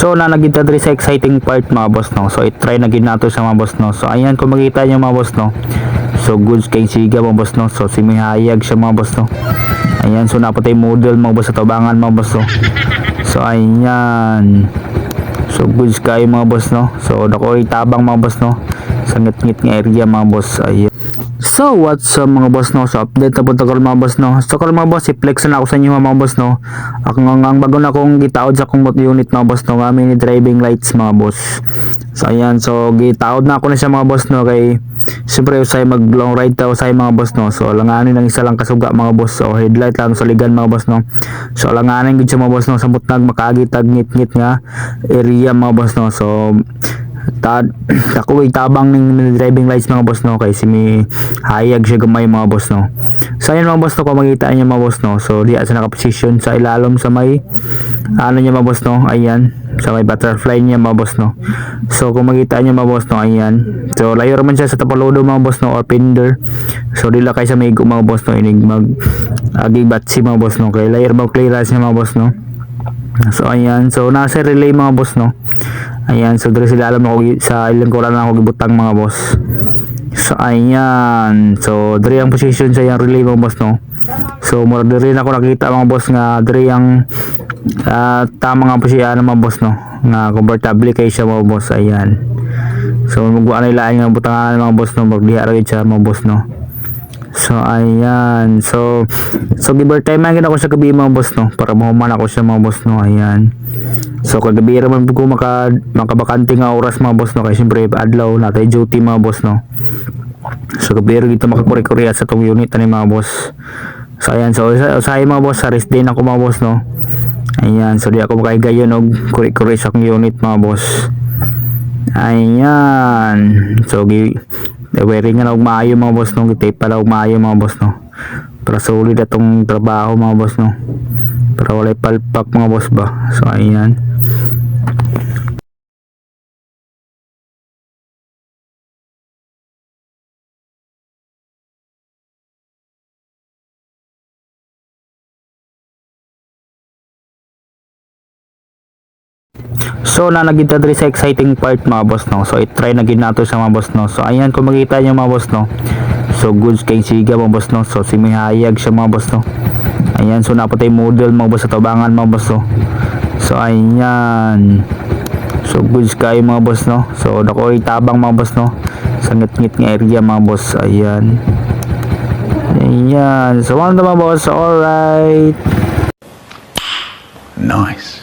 So nalagita diri sa exciting part mga boss no. So i-try na gid nato sa mga boss no. So ayan kung makita niyo mga boss no. So goods kay siga mga boss no. So simihayag siya mga boss no. Ayan so napatay model mga boss sa tabangan mga boss no. So ayan. So goods kayo mga boss no. So dako tabang mga boss no. Sa ngit-ngit nga area mga boss. Ayan. So what's up mga boss no. So update na po ko mga boss no. So karon mga boss i-flex na ako sa inyo mga boss no. Ang bago na akong gitaod sa akong unit mga boss no. Mini driving lights mga boss. So ayan so gitaod na ako na siya mga boss no kay siyempre usay mag long ride ta usay mga boss no. So langanin lang isa lang kasuga mga boss. So headlight lang sa ligan mga boss no. So langanin gid siya mga boss no sa butnag makaagitag ngit-ngit nga area mga boss no. So ako itabang ng driving lights mga boss no kay simi hayag siya gamay mga boss no. So ayun mga boss no kung makita niyo mga boss no. So di sa naka-position sa ilalom sa may ano niya mga boss no. Ayan sa may butterfly niya mga boss no. So kung makita niyo mga boss no ayan. So layo man siya sa tapalodo mga boss no or fender. So dila kay sa may mga boss no inig mag agi batsi mga boss no kay layo ba clearance niya mga boss no. So ayan so nasa relay mga boss no. Ayan so dire sila alam ako sa ilang ko lang ako gibutang mga boss. So ayan so dire ang position sa yang relay mga boss no. So mura dire na ako nakita mga boss nga dire ang tama nga posisyon mga boss no nga comfortable kay siya mga boss. Ayan so magbuan na ilaan nga butangan mga boss no magdiha ra siya mga boss no. So ayan so giver time man ako sa gabi mga boss no para mahuman ako siya mga boss no. Ayan so kagabi ra man ko makabakante nga oras mga boss no kay syempre adlaw natay duty mga boss no. So gabi ra dito makakuri-kuri sa tong unit ani mga boss. So ayan so usahay mga boss sa rest day na ako mga boss no. Ayan so di ako makaigayon og kuri-kuri sa akong unit mga boss. Ayan so wearing nga og maayo mga boss no gitape pala og maayo mga boss no para solid atong trabaho mga boss no para walay palpak mga boss ba. So ayan so nalagita diri sa exciting part mga boss no. So i-try na gid nato sa mga boss no. So ayan kung makita niyo mga boss no. So goods kay siga mga boss no. So simihayag siya mga boss no. Ayan so napatay model mga boss sa tabangan mga boss no. So ayan so goods kayo mga boss no. So dako tabang mga boss no sa ngit-ngit nga area mga boss. Ayan ayan so ano mga boss. Alright nice.